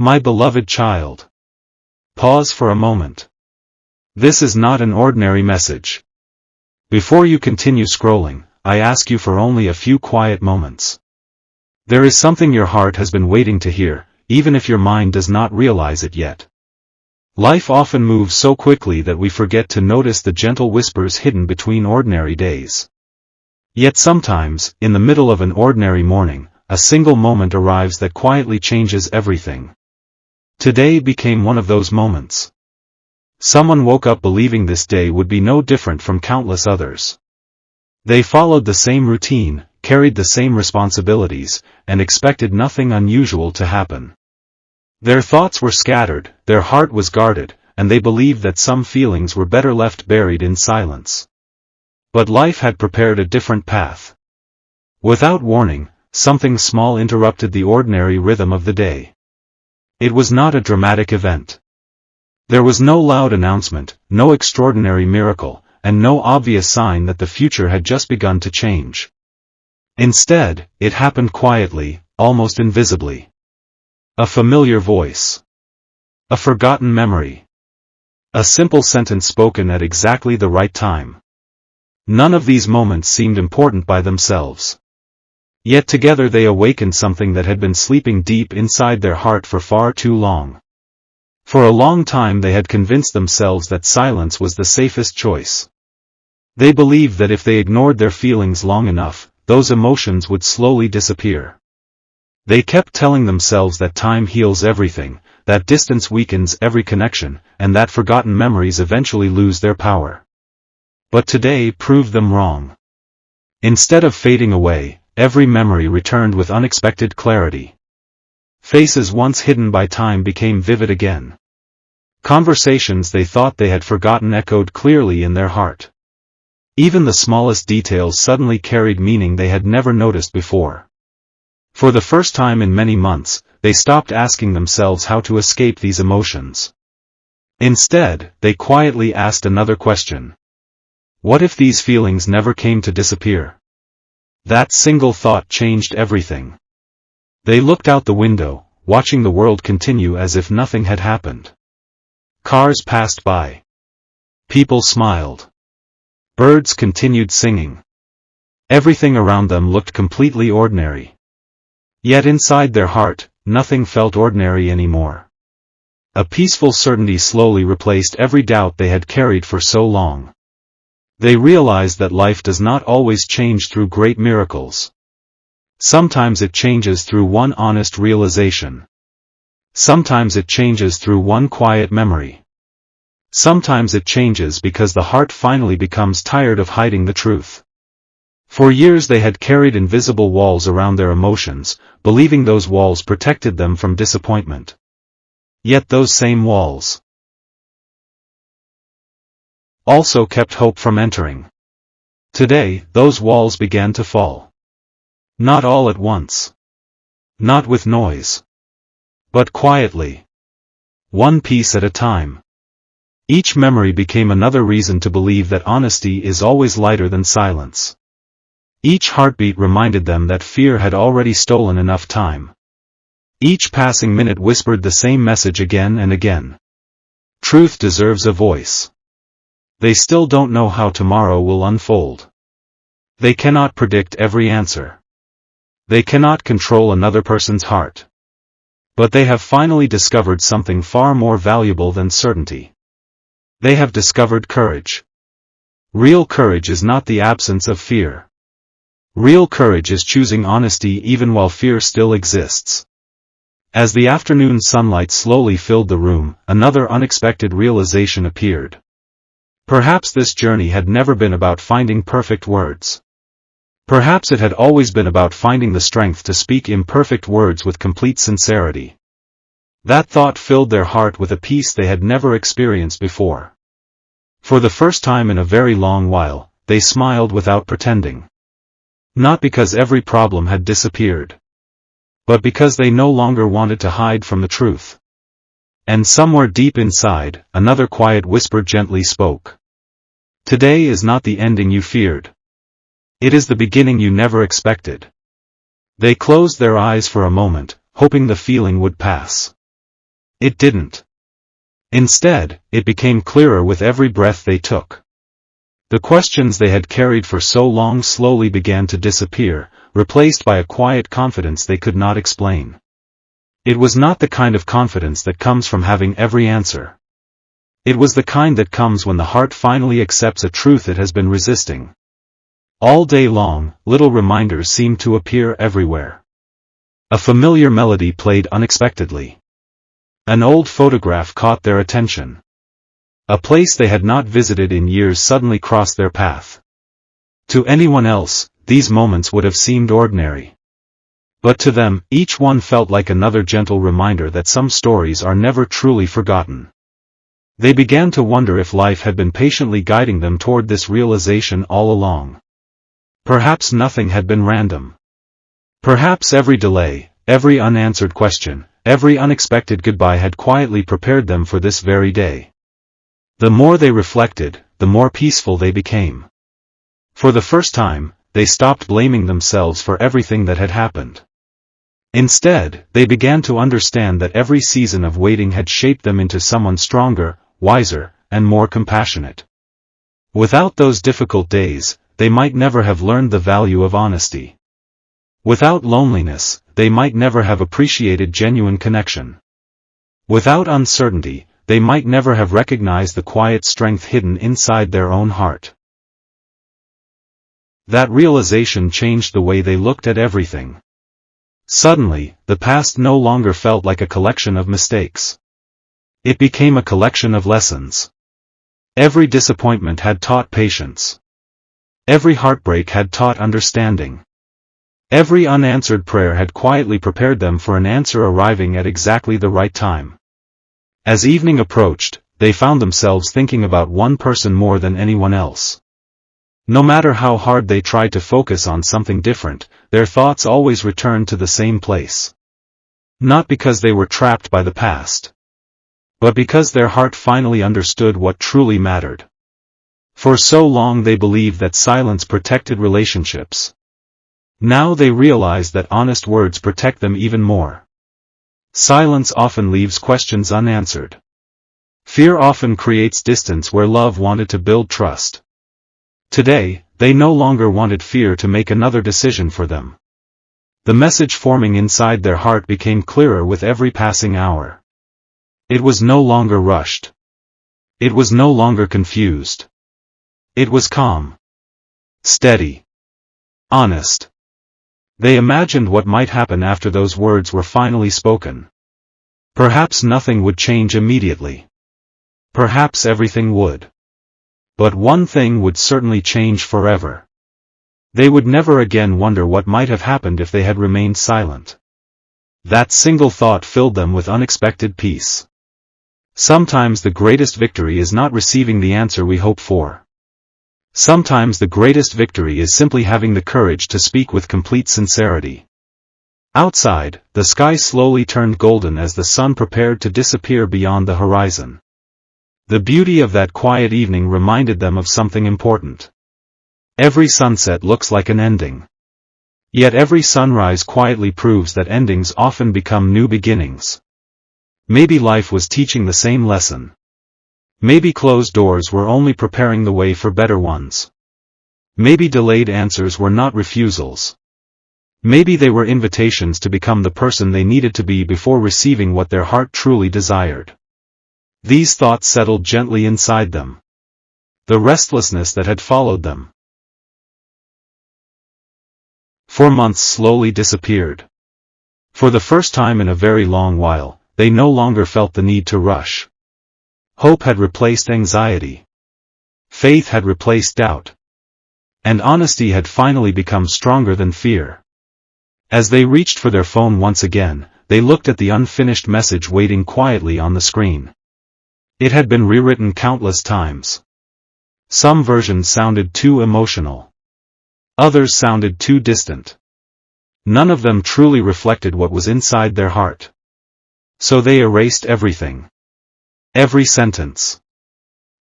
My beloved child. Pause for a moment. This is not an ordinary message. Before you continue scrolling, I ask you for only a few quiet moments. There is something your heart has been waiting to hear, even if your mind does not realize it yet. Life often moves so quickly that we forget to notice the gentle whispers hidden between ordinary days. Yet sometimes, in the middle of an ordinary morning, a single moment arrives that quietly changes everything. Today became one of those moments. Someone woke up believing this day would be no different from countless others. They followed the same routine, carried the same responsibilities, and expected nothing unusual to happen. Their thoughts were scattered, their heart was guarded, and they believed that some feelings were better left buried in silence. But life had prepared a different path. Without warning, something small interrupted the ordinary rhythm of the day. It was not a dramatic event. There was no loud announcement, no extraordinary miracle, and no obvious sign that the future had just begun to change. Instead, it happened quietly, almost invisibly. A familiar voice. A forgotten memory. A simple sentence spoken at exactly the right time. None of these moments seemed important by themselves. Yet together they awakened something that had been sleeping deep inside their heart for far too long. For a long time they had convinced themselves that silence was the safest choice. They believed that if they ignored their feelings long enough, those emotions would slowly disappear. They kept telling themselves that time heals everything, that distance weakens every connection, and that forgotten memories eventually lose their power. But today proved them wrong. Instead of fading away, every memory returned with unexpected clarity. Faces once hidden by time became vivid again. Conversations they thought they had forgotten echoed clearly in their heart. Even the smallest details suddenly carried meaning they had never noticed before. For the first time in many months, they stopped asking themselves how to escape these emotions. Instead, they quietly asked another question. What if these feelings never came to disappear? That single thought changed everything. They looked out the window, watching the world continue as if nothing had happened. Cars passed by. People smiled. Birds continued singing. Everything around them looked completely ordinary. Yet inside their heart, nothing felt ordinary anymore. A peaceful certainty slowly replaced every doubt they had carried for so long. They realized that life does not always change through great miracles. Sometimes it changes through one honest realization. Sometimes it changes through one quiet memory. Sometimes it changes because the heart finally becomes tired of hiding the truth. For years they had carried invisible walls around their emotions, believing those walls protected them from disappointment. Yet those same walls also kept hope from entering. Today, those walls began to fall. Not all at once. Not with noise. But quietly. One piece at a time. Each memory became another reason to believe that honesty is always lighter than silence. Each heartbeat reminded them that fear had already stolen enough time. Each passing minute whispered the same message again and again. Truth deserves a voice. They still don't know how tomorrow will unfold. They cannot predict every answer. They cannot control another person's heart. But they have finally discovered something far more valuable than certainty. They have discovered courage. Real courage is not the absence of fear. Real courage is choosing honesty even while fear still exists. As the afternoon sunlight slowly filled the room, another unexpected realization appeared. Perhaps this journey had never been about finding perfect words. Perhaps it had always been about finding the strength to speak imperfect words with complete sincerity. That thought filled their heart with a peace they had never experienced before. For the first time in a very long while, they smiled without pretending. Not because every problem had disappeared, but because they no longer wanted to hide from the truth. And somewhere deep inside, another quiet whisper gently spoke. Today is not the ending you feared. It is the beginning you never expected. They closed their eyes for a moment, hoping the feeling would pass. It didn't. Instead, it became clearer with every breath they took. The questions they had carried for so long slowly began to disappear, replaced by a quiet confidence they could not explain. It was not the kind of confidence that comes from having every answer. It was the kind that comes when the heart finally accepts a truth it has been resisting. All day long, little reminders seemed to appear everywhere. A familiar melody played unexpectedly. An old photograph caught their attention. A place they had not visited in years suddenly crossed their path. To anyone else, these moments would have seemed ordinary. But to them, each one felt like another gentle reminder that some stories are never truly forgotten. They began to wonder if life had been patiently guiding them toward this realization all along. Perhaps nothing had been random. Perhaps every delay, every unanswered question, every unexpected goodbye had quietly prepared them for this very day. The more they reflected, the more peaceful they became. For the first time, they stopped blaming themselves for everything that had happened. Instead, they began to understand that every season of waiting had shaped them into someone stronger, wiser, and more compassionate. Without those difficult days, they might never have learned the value of honesty. Without loneliness, they might never have appreciated genuine connection. Without uncertainty, they might never have recognized the quiet strength hidden inside their own heart. That realization changed the way they looked at everything. Suddenly, the past no longer felt like a collection of mistakes. It became a collection of lessons. Every disappointment had taught patience. Every heartbreak had taught understanding. Every unanswered prayer had quietly prepared them for an answer arriving at exactly the right time. As evening approached, they found themselves thinking about one person more than anyone else. No matter how hard they tried to focus on something different, their thoughts always returned to the same place. Not because they were trapped by the past, but because their heart finally understood what truly mattered. For so long they believed that silence protected relationships. Now they realized that honest words protect them even more. Silence often leaves questions unanswered. Fear often creates distance where love wanted to build trust. Today, they no longer wanted fear to make another decision for them. The message forming inside their heart became clearer with every passing hour. It was no longer rushed. It was no longer confused. It was calm. Steady. Honest. They imagined what might happen after those words were finally spoken. Perhaps nothing would change immediately. Perhaps everything would. But one thing would certainly change forever. They would never again wonder what might have happened if they had remained silent. That single thought filled them with unexpected peace. Sometimes the greatest victory is not receiving the answer we hope for. Sometimes the greatest victory is simply having the courage to speak with complete sincerity. Outside, the sky slowly turned golden as the sun prepared to disappear beyond the horizon. The beauty of that quiet evening reminded them of something important. Every sunset looks like an ending. Yet every sunrise quietly proves that endings often become new beginnings. Maybe life was teaching the same lesson. Maybe closed doors were only preparing the way for better ones. Maybe delayed answers were not refusals. Maybe they were invitations to become the person they needed to be before receiving what their heart truly desired. These thoughts settled gently inside them. The restlessness that had followed them for months slowly disappeared. For the first time in a very long while, they no longer felt the need to rush. Hope had replaced anxiety. Faith had replaced doubt. And honesty had finally become stronger than fear. As they reached for their phone once again, they looked at the unfinished message waiting quietly on the screen. It had been rewritten countless times. Some versions sounded too emotional. Others sounded too distant. None of them truly reflected what was inside their heart. So they erased everything. Every sentence.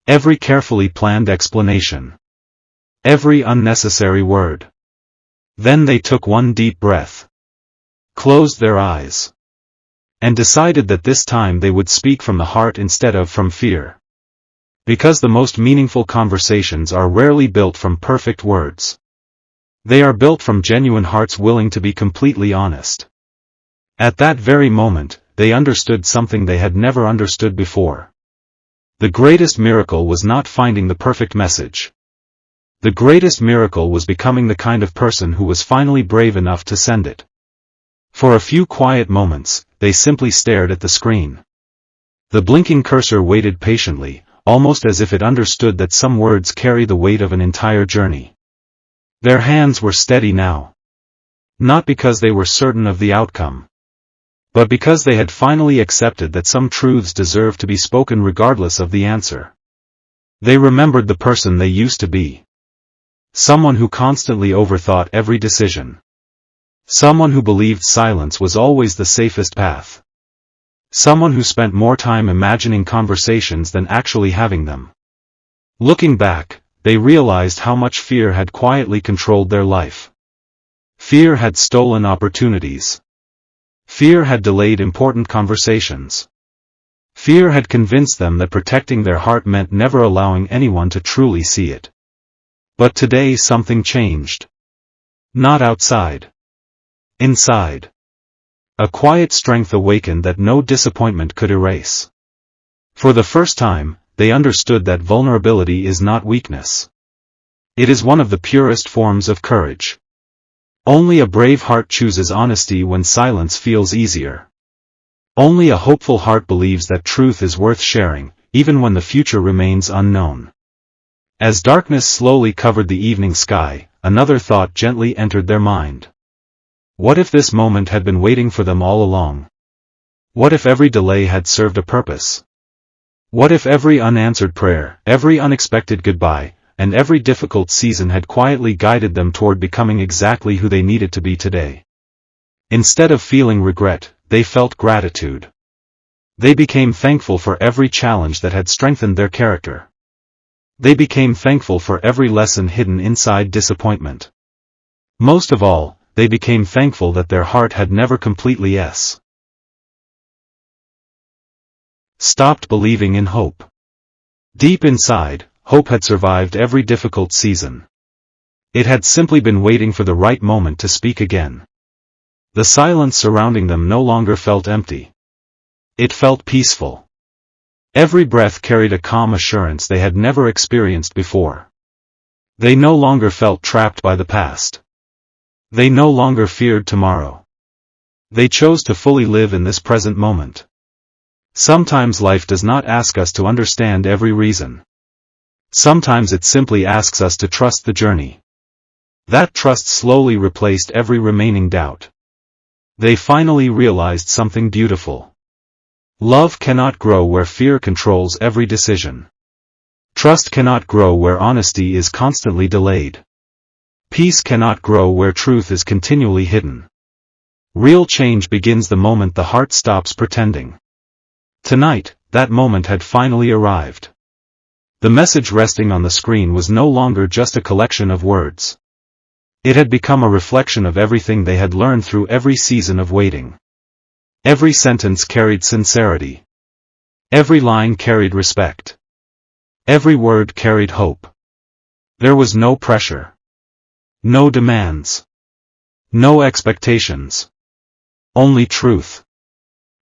Every carefully planned explanation. Every unnecessary word. Then they took one deep breath. Closed their eyes. and decided that this time they would speak from the heart instead of from fear. Because the most meaningful conversations are rarely built from perfect words. They are built from genuine hearts willing to be completely honest. At that very moment, they understood something they had never understood before. The greatest miracle was not finding the perfect message. The greatest miracle was becoming the kind of person who was finally brave enough to send it. For a few quiet moments, they simply stared at the screen. The blinking cursor waited patiently, almost as if it understood that some words carry the weight of an entire journey. Their hands were steady now. Not because they were certain of the outcome, but because they had finally accepted that some truths deserve to be spoken regardless of the answer. They remembered the person they used to be. Someone who constantly overthought every decision. Someone who believed silence was always the safest path. Someone who spent more time imagining conversations than actually having them. Looking back, they realized how much fear had quietly controlled their life. Fear had stolen opportunities. Fear had delayed important conversations. Fear had convinced them that protecting their heart meant never allowing anyone to truly see it. But today something changed. Not outside. Inside. A quiet strength awakened that no disappointment could erase. For the first time, they understood that vulnerability is not weakness. It is one of the purest forms of courage. Only a brave heart chooses honesty when silence feels easier. Only a hopeful heart believes that truth is worth sharing, even when the future remains unknown. As darkness slowly covered the evening sky, another thought gently entered their mind. What if this moment had been waiting for them all along? What if every delay had served a purpose? What if every unanswered prayer, every unexpected goodbye, and every difficult season had quietly guided them toward becoming exactly who they needed to be today? Instead of feeling regret, they felt gratitude. They became thankful for every challenge that had strengthened their character. They became thankful for every lesson hidden inside disappointment. Most of all, they became thankful that their heart had never completely stopped believing in hope. Deep inside, hope had survived every difficult season. It had simply been waiting for the right moment to speak again. The silence surrounding them no longer felt empty. It felt peaceful. Every breath carried a calm assurance they had never experienced before. They no longer felt trapped by the past. They no longer feared tomorrow. They chose to fully live in this present moment. Sometimes life does not ask us to understand every reason. Sometimes it simply asks us to trust the journey. That trust slowly replaced every remaining doubt. They finally realized something beautiful. Love cannot grow where fear controls every decision. Trust cannot grow where honesty is constantly delayed. Peace cannot grow where truth is continually hidden. Real change begins the moment the heart stops pretending. Tonight, that moment had finally arrived. The message resting on the screen was no longer just a collection of words. It had become a reflection of everything they had learned through every season of waiting. Every sentence carried sincerity. Every line carried respect. Every word carried hope. There was no pressure. No demands. No expectations. Only truth.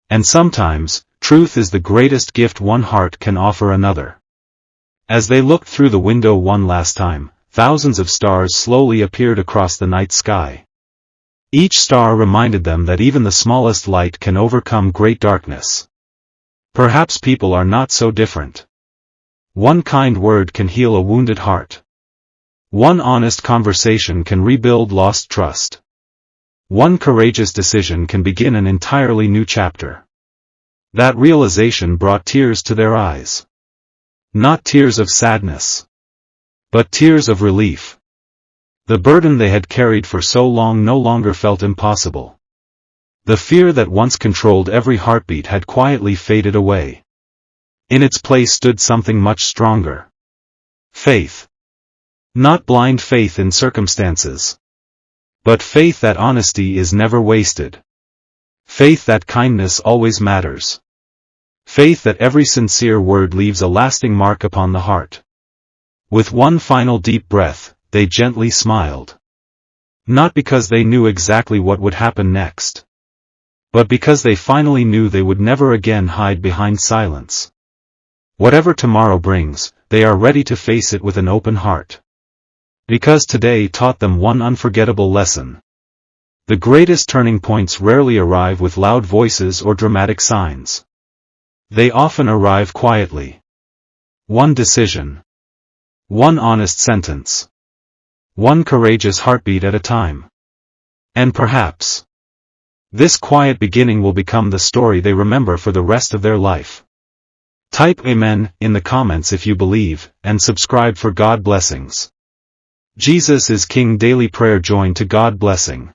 And sometimes, truth is the greatest gift one heart can offer another. As they looked through the window one last time, thousands of stars slowly appeared across the night sky. Each star reminded them that even the smallest light can overcome great darkness. Perhaps people are not so different. One kind word can heal a wounded heart. One honest conversation can rebuild lost trust. One courageous decision can begin an entirely new chapter. That realization brought tears to their eyes. Not tears of sadness, but tears of relief. The burden they had carried for so long no longer felt impossible. The fear that once controlled every heartbeat had quietly faded away. In its place stood something much stronger. Faith. Not blind faith in circumstances, but faith that honesty is never wasted. Faith that kindness always matters. Faith that every sincere word leaves a lasting mark upon the heart. With one final deep breath, they gently smiled. Not because they knew exactly what would happen next, but because they finally knew they would never again hide behind silence. Whatever tomorrow brings, they are ready to face it with an open heart. Because today taught them one unforgettable lesson. The greatest turning points rarely arrive with loud voices or dramatic signs. They often arrive quietly. One decision. One honest sentence. One courageous heartbeat at a time. And perhaps this quiet beginning will become the story they remember for the rest of their life. Type Amen in the comments if you believe, and subscribe for God blessings. Jesus is King. Daily prayer. Join to God blessing.